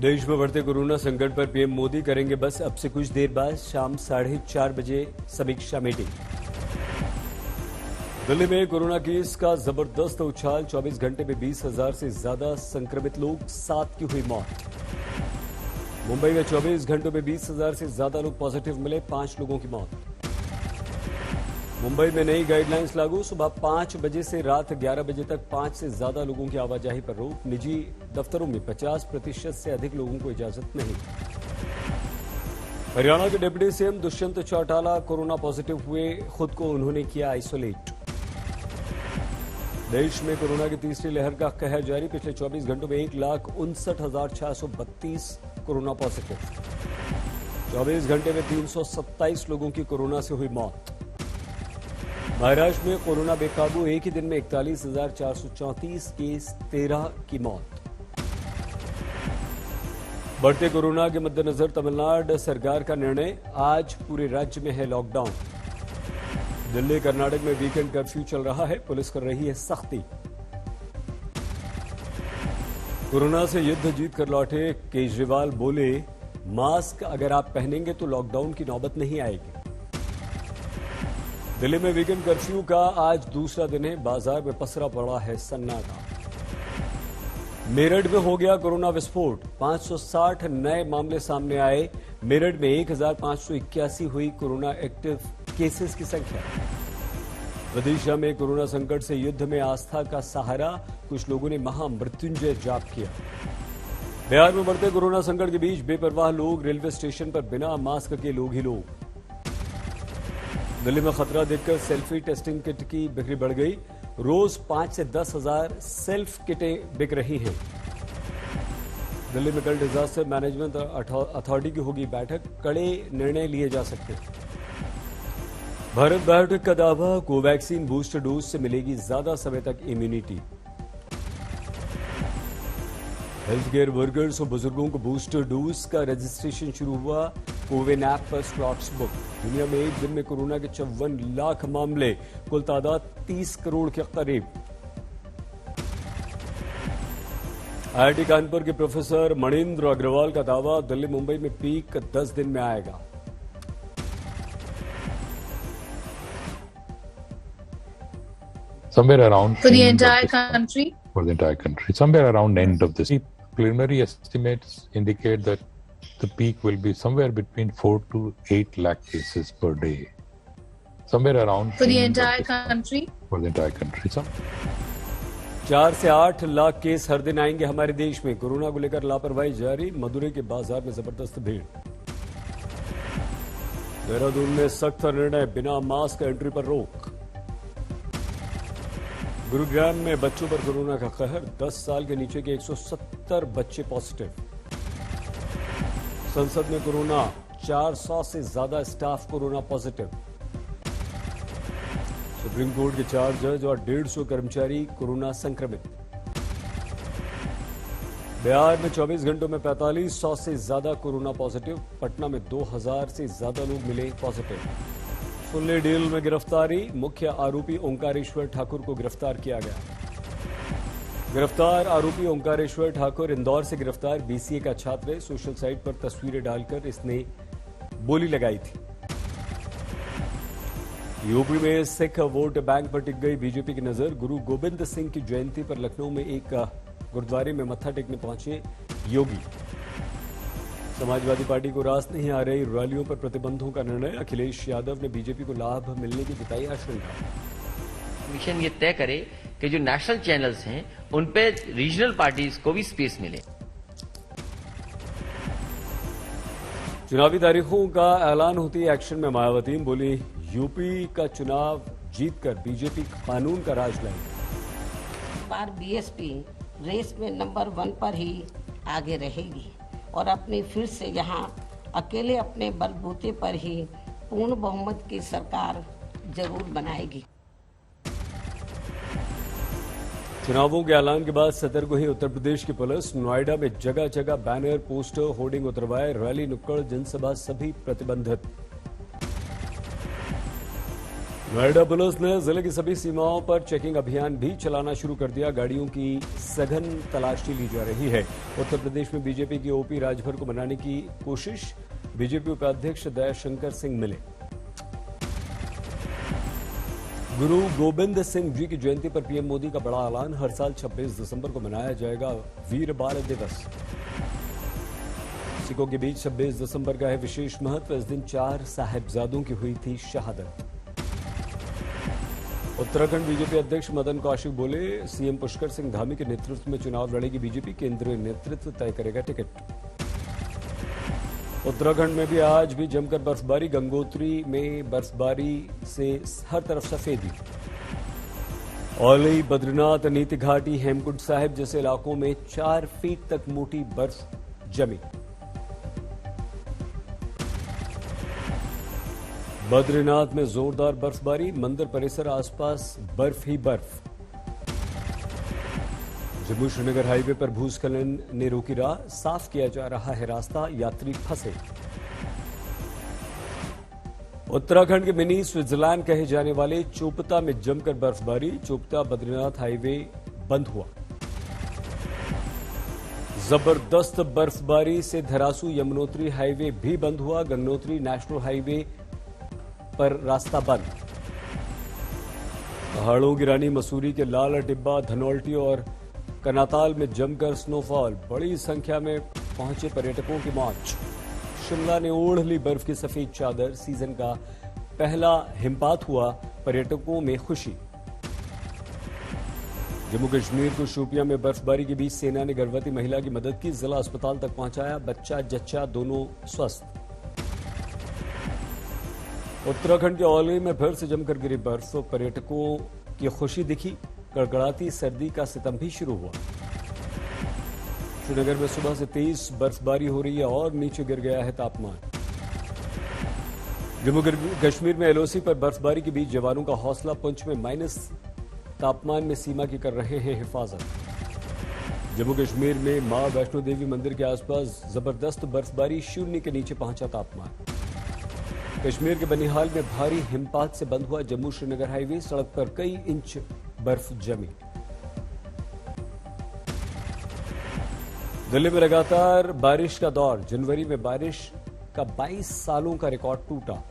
देश में बढ़ते कोरोना संकट पर पीएम मोदी करेंगे बस अब से कुछ देर बाद शाम 4:30 बजे समीक्षा मीटिंग। दिल्ली में कोरोना केस का जबरदस्त उछाल, 24 घंटे में 20,000 से ज्यादा संक्रमित लोग, 7 की हुई मौत। मुंबई में 24 घंटों में 20,000 से ज्यादा लोग पॉजिटिव मिले, 5 लोगों की मौत। मुंबई में नई गाइडलाइंस लागू, सुबह 5 बजे से रात 11 बजे तक 5 से ज्यादा लोगों की आवाजाही पर रोक। निजी दफ्तरों में 50% से अधिक लोगों को इजाजत नहीं। हरियाणा के deputy CM Dushyant Chautala corona positive हुए, खुद को उन्होंने किया आइसोलेट। देश में कोरोना की तीसरी लहर का कहर जारी, पिछले 24 घंटों में 1,59,632 कोरोना पॉजिटिव। 24 घंटे में 327 लोगों की कोरोना से हुई मौत। महाराष्ट्र में कोरोना बेकाबू, एक ही दिन में 41,434 केस, 13 की मौत। बढ़ते कोरोना के मद्देनजर तमिलनाडु सरकार का निर्णय, आज पूरे राज्य में है लॉकडाउन। दिल्ली कर्नाटक में वीकेंड कर्फ्यू चल रहा है, पुलिस कर रही है सख्ती। कोरोना से युद्ध जीत कर लौटे केजरीवाल बोले, मास्क अगर आप पहनेंगे तो लॉकडाउन की नौबत नहीं आएगी। दिल्ली में वीकेंड कर्फ्यू का आज दूसरा दिन है, बाजार में पसरा पड़ा है सन्नाटा। मेरठ में हो गया कोरोना विस्फोट, 560 नए मामले सामने आए। मेरठ में 1,581 हुई कोरोना एक्टिव केसेस की संख्या। विदिशा में कोरोना संकट से युद्ध में आस्था का सहारा, कुछ लोगों ने महामृत्युंजय जाप किया। बिहार में बढ़ते कोरोना संकट के बीच बेपरवाह लोग, रेलवे स्टेशन पर बिना मास्क के लोग ही लोग। दिल्ली में खतरा देखकर सेल्फी टेस्टिंग किट की बिक्री बढ़ गई, रोज 5 से 10 हजार सेल्फ किटें बिक रही हैं। दिल्ली में कल डिजास्टर मैनेजमेंट अथॉरिटी की होगी बैठक, कड़े निर्णय लिए जा सकते हैं। भारत बायोटेक का दावा, कोवैक्सीन बूस्टर डोज से मिलेगी ज्यादा समय तक इम्यूनिटी। हेल्थ केयर वर्कर्स और बुजुर्गों को बूस्टर डोज का रजिस्ट्रेशन शुरू हुआ, कोविन ऐप पर स्लॉट्स बुक। दुनिया में एक दिन में कोरोना के 54 लाख मामले, कुल तादाद 30 करोड़ के करीब। आईआईटी कानपुर के प्रोफेसर मणिंद्र अग्रवाल का दावा, दिल्ली मुंबई में पीक 10 दिन में आएगा। Somewhere around for the entire country. For the entire country, somewhere around end of this. Preliminary estimates indicate that the peak will be somewhere between 4 to 8 lakh cases per day. Somewhere around for the entire country. For the entire country. 4 से 8 lakh case हर दिन आएंगे हमारे देश में। Corona को लेकर लापरवाही जारी, मदुरई के बाजार में जबरदस्त भीड़। देहरादून में सख्त निर्णय, बिना मास्क एंट्री पर रोक। गुरुग्राम में बच्चों पर कोरोना का कहर, 10 साल के नीचे के 170 बच्चे पॉजिटिव। संसद में कोरोना, 400 से ज्यादा staff corona positive. Supreme court के 4 जज और 150 कर्मचारी कोरोना संक्रमित। बिहार में 24 घंटों में 4500 से ज्यादा कोरोना पॉजिटिव। पटना में 2000 से ज्यादा लोग मिले पॉजिटिव। सुनले डील में गिरफ्तारी, मुख्य आरोपी ओंकारेश्वर ठाकुर को गिरफ्तार किया गया। गिरफ्तार आरोपी ओंकारेश्वर ठाकुर इंदौर से गिरफ्तार, बीसीए का छात्र है। सोशल साइट पर तस्वीरें डालकर इसने बोली लगाई थी। यूपी में सिख वोट बैंक पर टिक गई बीजेपी की नजर। गुरु गोबिंद सिंह की जयंती पर लखनऊ में एक गुरुद्वारे में मत्था टेकने पहुंचे योगी। समाजवादी पार्टी को रास नहीं आ रही रैलियों पर प्रतिबंधों का निर्णय, अखिलेश यादव ने बीजेपी को लाभ मिलने की जताई आशंका। मिशन ये तय करे कि जो नेशनल चैनल्स हैं उन पे रीजनल पार्टीज को भी स्पेस मिले। चुनावी तारीखों का ऐलान होती एक्शन में मायावती बोली, यूपी का चुनाव जीतकर बीजेपी कानून का राज लाएगी। बार बीएसपी रेस में नंबर 1 पर ही आगे रहेगी और अपनी फिर से यहाँ अकेले अपने बलबूते पर ही पूर्ण बहुमत की सरकार जरूर बनाएगी। चुनावों के ऐलान के बाद सतर्क हुई उत्तर प्रदेश की पुलिस। नोएडा में जगह जगह बैनर, पोस्टर, होर्डिंग उतरवाए, रैली, नुक्कड़, जनसभा सभी प्रतिबंधित। नोएडा पुलिस ने जिले की सभी सीमाओं पर चेकिंग अभियान भी चलाना शुरू कर दिया। गाड़ियों की सघन तलाशी ली जा रही है। उत्तर प्रदेश में बीजेपी की ओपी राजभर को मनाने की कोशिश। बीजेपी उपाध्यक्ष दयाशंकर सिंह मिले। गुरु गोबिंद सिंह जी की जयंती पर पीएम मोदी का बड़ा ऐलान। हर साल 26 दिसंबर को मनाया जाएगा वीर बाल दिवस। सिखों के बीच 26 दिसंबर का है विशेष महत्व। इस दिन 4 साहिबजादों की हुई थी शहादत। उत्तराखंड बीजेपी अध्यक्ष मदन कौशिक बोले, सीएम पुष्कर सिंह धामी के नेतृत्व में चुनाव लड़ेगी बीजेपी। केंद्रीय नेतृत्व तय करेगा टिकट। उत्तराखंड में भी आज भी जमकर बर्फबारी। गंगोत्री में बर्फबारी से हर तरफ सफेदी। औली, बद्रीनाथ, नीति घाटी, हेमकुंड साहिब जैसे इलाकों में 4 फीट तक मोटी बर्फ जमी। बद्रीनाथ में जोरदार बर्फबारी। मंदिर परिसर आसपास बर्फ ही बर्फ। जम्मू श्रीनगर हाईवे पर भूस्खलन ने रोकी राह। साफ किया जा रहा है रास्ता। यात्री फंसे। उत्तराखंड के मिनी स्विट्जरलैंड कहे जाने वाले चोपता में जमकर बर्फबारी। चोपता बद्रीनाथ हाईवे बंद हुआ। जबरदस्त बर्फबारी से धरासू यमुनोत्री हाईवे भी बंद हुआ। गंगोत्री नेशनल हाईवे पर रास्ता बंद। पहाड़ों की रानी मसूरी के लाल टिब्बा, धनौल्टी और कनाताल में जमकर स्नोफॉल। बड़ी संख्या में पहुंचे पर्यटकों की मौज। शिमला ने ओढ़ ली बर्फ की सफेद चादर। सीजन का पहला हिमपात हुआ। पर्यटकों में खुशी। जम्मू कश्मीर को शोपियां में बर्फबारी के बीच सेना ने गर्भवती महिला की मदद की। जिला अस्पताल तक पहुंचाया। बच्चा जच्चा दोनों स्वस्थ। उत्तराखंड के औली में फिर से जमकर गिरी बर्फ। पर्यटकों की खुशी दिखी। कड़कड़ाती सर्दी का सितम भी शुरू हुआ। श्रीनगर में सुबह से तेज बर्फबारी हो रही है और नीचे गिर गया है तापमान। जम्मू कश्मीर में एलओसी पर बर्फबारी के बीच जवानों का हौसला। पुंछ में माइनस तापमान में सीमा की कर रहे हैं हिफाजत। जम्मू कश्मीर में मां वैष्णो देवी मंदिर के आसपास जबरदस्त बर्फबारी। शून्य के नीचे पहुंचा तापमान। कश्मीर के बनिहाल में भारी हिमपात से बंद हुआ जम्मू श्रीनगर हाईवे। सड़क पर कई इंच बर्फ जमी। दिल्ली में लगातार बारिश का दौर। जनवरी में बारिश का 22 सालों का रिकॉर्ड टूटा।